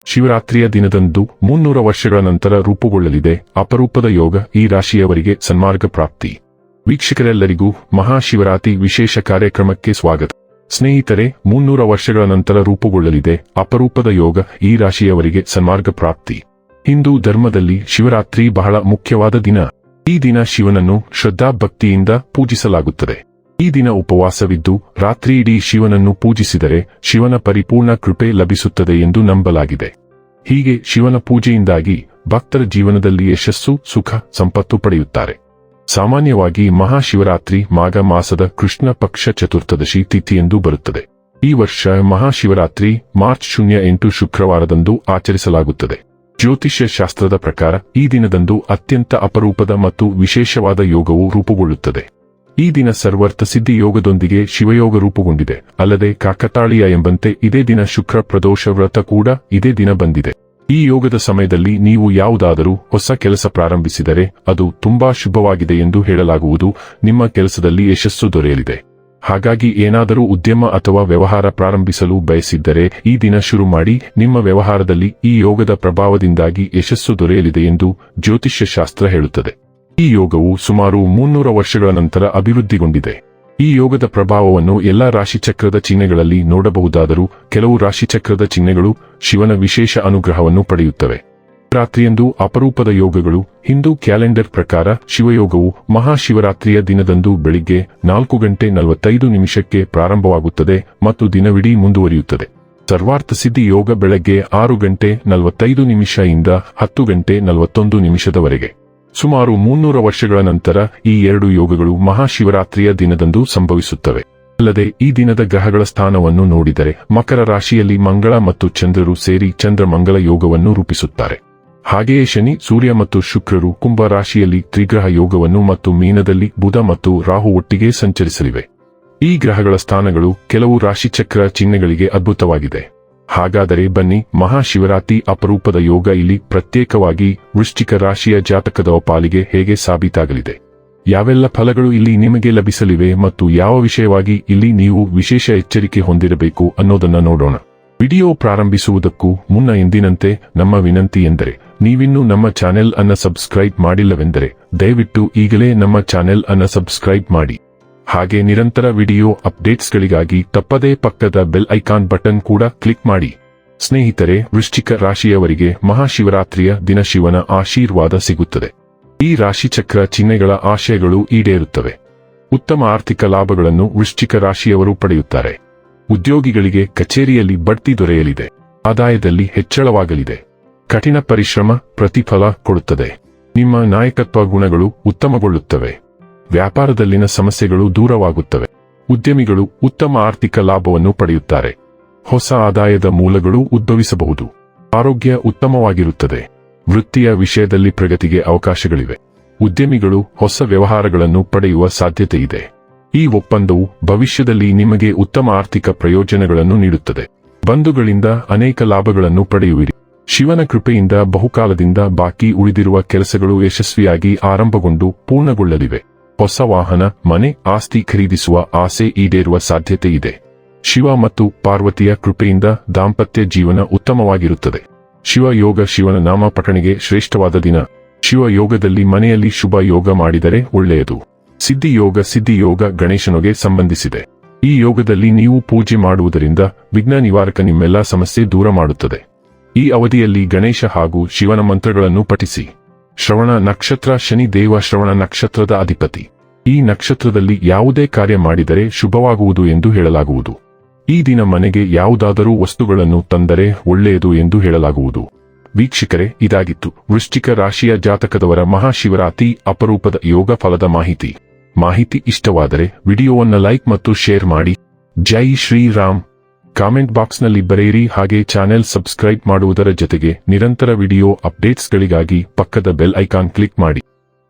ಶಿವರಾತ್ರಿಯ ದಿನದಂದು 300 ವರ್ಷಗಳ ನಂತರ ರೂಪುಗೊಳ್ಳಲಿದೆ ಅಪರೂಪದ ಯೋಗ. ಈ ರಾಶಿಯವರಿಗೆ ಸನ್ಮಾರ್ಗ ಪ್ರಾಪ್ತಿ. ವೀಕ್ಷಕರೆಲ್ಲರಿಗೂ ಮಹಾಶಿವರಾತ್ರಿ ವಿಶೇಷ ಕಾರ್ಯಕ್ರಮಕ್ಕೆ ಸ್ವಾಗತ. ಸ್ನೇಹಿತರೆ, 300 ವರ್ಷಗಳ ನಂತರ ರೂಪುಗೊಳ್ಳಲಿದೆ ಅಪರೂಪದ ಯೋಗ. ಈ ರಾಶಿಯವರಿಗೆ ಸನ್ಮಾರ್ಗ ಪ್ರಾಪ್ತಿ. ಹಿಂದೂ ಧರ್ಮದಲ್ಲಿ ಶಿವರಾತ್ರಿ ಬಹಳ ಮುಖ್ಯವಾದ ದಿನ. ಈ ದಿನ ಶಿವನನ್ನು ಶ್ರದ್ಧಾಭಕ್ತಿಯಿಂದ ಪೂಜಿಸಲಾಗುತ್ತದೆ. ಈ ದಿನ ಉಪವಾಸವಿದ್ದು ರಾತ್ರಿಯಿಡೀ ಶಿವನನ್ನು ಪೂಜಿಸಿದರೆ ಶಿವನ ಪರಿಪೂರ್ಣ ಕೃಪೆ ಲಭಿಸುತ್ತದೆ ಎಂದು ನಂಬಲಾಗಿದೆ. ಹೀಗೆ ಶಿವನ ಪೂಜೆಯಿಂದಾಗಿ ಭಕ್ತರ ಜೀವನದಲ್ಲಿ ಯಶಸ್ಸು, ಸುಖ, ಸಂಪತ್ತು ಪಡೆಯುತ್ತಾರೆ. ಸಾಮಾನ್ಯವಾಗಿ ಮಹಾಶಿವರಾತ್ರಿ ಮಾಘ ಮಾಸದ ಕೃಷ್ಣ ಪಕ್ಷ ಚತುರ್ಥದಶಿ ತಿಥಿಯೆಂದು ಬರುತ್ತದೆ. ಈ ವರ್ಷ ಮಹಾಶಿವರಾತ್ರಿ ಮಾರ್ಚ್ 08 ಶುಕ್ರವಾರದಂದು ಆಚರಿಸಲಾಗುತ್ತದೆ. ಜ್ಯೋತಿಷ್ಯ ಶಾಸ್ತ್ರದ ಪ್ರಕಾರ ಈ ದಿನದಂದು ಅತ್ಯಂತ ಅಪರೂಪದ ಮತ್ತು ವಿಶೇಷವಾದ ಯೋಗವು ರೂಪುಗೊಳ್ಳುತ್ತದೆ. ಈ ದಿನ ಸರ್ವಾರ್ಥ ಸಿದ್ಧಿ ಯೋಗದೊಂದಿಗೆ ಶಿವಯೋಗ ರೂಪುಗೊಂಡಿದೆ. ಅಲ್ಲದೆ ಕಾಕತಾಳೀಯ ಎಂಬಂತೆ ಇದೇ ದಿನ ಶುಕ್ರ ಪ್ರದೋಷ ವ್ರತ ಕೂಡ ಇದೇ ದಿನ ಬಂದಿದೆ. ಈ ಯೋಗದ ಸಮಯದಲ್ಲಿ ನೀವು ಯಾವುದಾದರೂ ಹೊಸ ಕೆಲಸ ಪ್ರಾರಂಭಿಸಿದರೆ ಅದು ತುಂಬಾ ಶುಭವಾಗಿದೆ ಎಂದು ಹೇಳಲಾಗುವುದು. ನಿಮ್ಮ ಕೆಲಸದಲ್ಲಿ ಯಶಸ್ಸು ದೊರೆಯಲಿದೆ. ಹಾಗಾಗಿ ಏನಾದರೂ ಉದ್ಯಮ ಅಥವಾ ವ್ಯವಹಾರ ಪ್ರಾರಂಭಿಸಲು ಬಯಸಿದ್ದರೆ ಈ ದಿನ ಶುರು ಮಾಡಿ. ನಿಮ್ಮ ವ್ಯವಹಾರದಲ್ಲಿ ಈ ಯೋಗದ ಪ್ರಭಾವದಿಂದಾಗಿ ಯಶಸ್ಸು ದೊರೆಯಲಿದೆ ಎಂದು ಜ್ಯೋತಿಷ್ಯ ಶಾಸ್ತ್ರ ಹೇಳುತ್ತದೆ. ಈ ಯೋಗವು ಸುಮಾರು 300 ವರ್ಷಗಳ ನಂತರ ಅಭಿವೃದ್ಧಿಗೊಂಡಿದೆ. ಈ ಯೋಗದ ಪ್ರಭಾವವನ್ನು ಎಲ್ಲಾ ರಾಶಿಚಕ್ರದ ಚಿಹ್ನೆಗಳಲ್ಲಿ ನೋಡಬಹುದಾದರೂ ಕೆಲವು ರಾಶಿಚಕ್ರದ ಚಿಹ್ನೆಗಳು ಶಿವನ ವಿಶೇಷ ಅನುಗ್ರಹವನ್ನು ಪಡೆಯುತ್ತವೆ. ರಾತ್ರಿಯಂದು ಅಪರೂಪದ ಯೋಗಗಳು. ಹಿಂದೂ ಕ್ಯಾಲೆಂಡರ್ ಪ್ರಕಾರ ಶಿವಯೋಗವು ಮಹಾಶಿವರಾತ್ರಿಯ ದಿನದಂದು ಬೆಳಿಗ್ಗೆ 4:45 ಪ್ರಾರಂಭವಾಗುತ್ತದೆ ಮತ್ತು ದಿನವಿಡೀ ಮುಂದುವರಿಯುತ್ತದೆ. ಸರ್ವಾರ್ಥ ಸಿದ್ಧಿ ಯೋಗ ಬೆಳಗ್ಗೆ 6:45 ಇಂದ 10:41 ಸುಮಾರು 300 ವರ್ಷಗಳ ನಂತರ ಈ ಎರಡು ಯೋಗಗಳು ಮಹಾಶಿವರಾತ್ರಿಯ ದಿನದಂದು ಸಂಭವಿಸುತ್ತವೆ. ಅಲ್ಲದೆ ಈ ದಿನದ ಗ್ರಹಗಳ ಸ್ಥಾನವನ್ನು ನೋಡಿದರೆ ಮಕರ ರಾಶಿಯಲ್ಲಿ ಮಂಗಳ ಮತ್ತು ಚಂದ್ರರು ಸೇರಿ ಚಂದ್ರಮಂಗಲ ಯೋಗವನ್ನು ರೂಪಿಸುತ್ತಾರೆ. ಹಾಗೆಯೇ ಶನಿ, ಸೂರ್ಯ ಮತ್ತು ಶುಕ್ರರು ಕುಂಭ ರಾಶಿಯಲ್ಲಿ ತ್ರಿಗ್ರಹ ಯೋಗವನ್ನು ಮತ್ತು ಮೀನದಲ್ಲಿ ಬುಧ ಮತ್ತು ರಾಹು ಒಟ್ಟಿಗೆ ಸಂಚರಿಸಲಿವೆ. ಈ ಗ್ರಹಗಳ ಸ್ಥಾನಗಳು ಕೆಲವು ರಾಶಿಚಕ್ರ ಚಿಹ್ನೆಗಳಿಗೆ ಅದ್ಭುತವಾಗಿದೆ. ಹಾಗಾದರೆ ಬನ್ನಿ, ಮಹಾಶಿವರಾತ್ರಿ ಅಪರೂಪದ ಯೋಗ ಇಲ್ಲಿ ಪ್ರತ್ಯೇಕವಾಗಿ ವೃಶ್ಚಿಕ ರಾಶಿಯ ಜಾತಕದ ಪಾಲಿಗೆ ಹೇಗೆ ಸಾಬೀತಾಗಲಿದೆ, ಯಾವೆಲ್ಲ ಫಲಗಳು ಇಲ್ಲಿ ನಿಮಗೆ ಲಭಿಸಲಿವೆ ಮತ್ತು ಯಾವ ವಿಷಯವಾಗಿ ಇಲ್ಲಿ ನೀವು ವಿಶೇಷ ಎಚ್ಚರಿಕೆ ಹೊಂದಿರಬೇಕು ಅನ್ನೋದನ್ನ ನೋಡೋಣ. ವಿಡಿಯೋ ಪ್ರಾರಂಭಿಸುವುದಕ್ಕೂ ಮುನ್ನ ಎಂದಿನಂತೆ ನಮ್ಮ ವಿನಂತಿ ಎಂದರೆ, ನೀವಿನ್ನೂ ನಮ್ಮ ಚಾನೆಲ್ ಅನ್ನ ಸಬ್ಸ್ಕ್ರೈಬ್ ಮಾಡಿಲ್ಲವೆಂದರೆ ದಯವಿಟ್ಟು ಈಗಲೇ ನಮ್ಮ ಚಾನೆಲ್ ಅನ್ನ ಸಬ್ಸ್ಕ್ರೈಬ್ ಮಾಡಿ. ಹಾಗೆ ನಿರಂತರ ವಿಡಿಯೋ ಅಪ್ಡೇಟ್ಸ್ಗಳಿಗಾಗಿ ತಪ್ಪದೇ ಪಕ್ಕದ ಬೆಲ್ ಐಕಾನ್ ಬಟನ್ ಕೂಡ ಕ್ಲಿಕ್ ಮಾಡಿ. ಸ್ನೇಹಿತರೆ, ವೃಶ್ಚಿಕ ರಾಶಿಯವರಿಗೆ ಮಹಾಶಿವರಾತ್ರಿಯ ದಿನ ಶಿವನ ಆಶೀರ್ವಾದ ಸಿಗುತ್ತದೆ. ಈ ರಾಶಿಚಕ್ರ ಚಿಹ್ನೆಗಳ ಆಶಯಗಳು ಈಡೇರುತ್ತವೆ. ಉತ್ತಮ ಆರ್ಥಿಕ ಲಾಭಗಳನ್ನು ವೃಶ್ಚಿಕ ರಾಶಿಯವರು ಪಡೆಯುತ್ತಾರೆ. ಉದ್ಯೋಗಿಗಳಿಗೆ ಕಚೇರಿಯಲ್ಲಿ ಬಡ್ತಿ ದೊರೆಯಲಿದೆ. ಆದಾಯದಲ್ಲಿ ಹೆಚ್ಚಳವಾಗಲಿದೆ. ಕಠಿಣ ಪರಿಶ್ರಮ ಪ್ರತಿಫಲ ಕೊಡುತ್ತದೆ. ನಿಮ್ಮ ನಾಯಕತ್ವ ಗುಣಗಳು ಉತ್ತಮಗೊಳ್ಳುತ್ತವೆ. ವ್ಯಾಪಾರದಲ್ಲಿನ ಸಮಸ್ಯೆಗಳು ದೂರವಾಗುತ್ತವೆ. ಉದ್ಯಮಿಗಳು ಉತ್ತಮ ಆರ್ಥಿಕ ಲಾಭವನ್ನು ಪಡೆಯುತ್ತಾರೆ. ಹೊಸ ಆದಾಯದ ಮೂಲಗಳು ಉದ್ಭವಿಸಬಹುದು. ಆರೋಗ್ಯ ಉತ್ತಮವಾಗಿರುತ್ತದೆ. ವೃತ್ತಿಯ ವಿಷಯದಲ್ಲಿ ಪ್ರಗತಿಗೆ ಅವಕಾಶಗಳಿವೆ. ಉದ್ಯಮಿಗಳು ಹೊಸ ವ್ಯವಹಾರಗಳನ್ನು ಪಡೆಯುವ ಸಾಧ್ಯತೆ ಇದೆ. ಈ ಒಪ್ಪಂದವು ಭವಿಷ್ಯದಲ್ಲಿ ನಿಮಗೆ ಉತ್ತಮ ಆರ್ಥಿಕ ಪ್ರಯೋಜನಗಳನ್ನು ನೀಡುತ್ತದೆ. ಬಂಧುಗಳಿಂದ ಅನೇಕ ಲಾಭಗಳನ್ನು ಪಡೆಯುವಿರಿ. ಶಿವನ ಕೃಪೆಯಿಂದ ಬಹುಕಾಲದಿಂದ ಬಾಕಿ ಉಳಿದಿರುವ ಕೆಲಸಗಳು ಯಶಸ್ವಿಯಾಗಿ ಆರಂಭಗೊಂಡು ಪೂರ್ಣಗೊಳ್ಳಲಿವೆ. ಹೊಸ ವಾಹನ, ಮನೆ, ಆಸ್ತಿ ಖರೀದಿಸುವ ಆಸೆ ಈಡೇರುವ ಸಾಧ್ಯತೆ ಇದೆ. ಶಿವ ಮತ್ತು ಪಾರ್ವತಿಯ ಕೃಪೆಯಿಂದ ದಾಂಪತ್ಯ ಜೀವನ ಉತ್ತಮವಾಗಿರುತ್ತದೆ. ಶಿವಯೋಗ ಶಿವನ ನಾಮ ಪಠಣೆಗೆ ಶ್ರೇಷ್ಠವಾದ ದಿನ. ಶಿವಯೋಗದಲ್ಲಿ ಮನೆಯಲ್ಲಿ ಶುಭ ಯೋಗ ಮಾಡಿದರೆ ಒಳ್ಳೆಯದು. ಸಿದ್ಧಿಯೋಗ ಗಣೇಶನಿಗೆ ಸಂಬಂಧಿಸಿದೆ. ಈ ಯೋಗದಲ್ಲಿ ನೀವು ಪೂಜೆ ಮಾಡುವುದರಿಂದ ವಿಘ್ನ ನಿವಾರಕ ನಿಮ್ಮೆಲ್ಲ ಸಮಸ್ಯೆ ದೂರ ಮಾಡುತ್ತದೆ. ಈ ಅವಧಿಯಲ್ಲಿ ಗಣೇಶ ಹಾಗೂ ಶಿವನ ಮಂತ್ರಗಳನ್ನು ಪಠಿಸಿ. ಶ್ರವಣ ನಕ್ಷತ್ರ. ಶನಿ ದೇವ ಶ್ರವಣ ನಕ್ಷತ್ರದ ಅಧಿಪತಿ. ಈ ನಕ್ಷತ್ರದಲ್ಲಿ ಯಾವುದೇ ಕಾರ್ಯ ಮಾಡಿದರೆ ಶುಭವಾಗುವುದು ಎಂದು ಹೇಳಲಾಗುವುದು. ಈ ದಿನ ಮನೆಗೆ ಯಾವುದಾದರೂ ವಸ್ತುಗಳನ್ನು ತಂದರೆ ಒಳ್ಳೆಯದು ಎಂದು ಹೇಳಲಾಗುವುದು. ವೀಕ್ಷಕರೇ, ಇದಾಗಿತ್ತು ವೃಶ್ಚಿಕ ರಾಶಿಯ ಜಾತಕದವರ ಮಹಾಶಿವರಾತ್ರಿ ಅಪರೂಪದ ಯೋಗ ಫಲದ ಮಾಹಿತಿ ಇಷ್ಟವಾದರೆ ವಿಡಿಯೋವನ್ನು ಲೈಕ್ ಮತ್ತು ಶೇರ್ ಮಾಡಿ. ಜೈ ಶ್ರೀರಾಮ್. ಕಾಮೆಂಟ್ ಬಾಕ್ಸ್ನಲ್ಲಿ ಬರೆಯಿರಿ. ಹಾಗೆ ಚಾನೆಲ್ ಸಬ್ಸ್ಕ್ರೈಬ್ ಮಾಡುವುದರ ಜೊತೆಗೆ ನಿರಂತರ ವಿಡಿಯೋ ಅಪ್ಡೇಟ್ಸ್ಗಳಿಗಾಗಿ ಪಕ್ಕದ ಬೆಲ್ ಐಕಾನ್ ಕ್ಲಿಕ್ ಮಾಡಿ.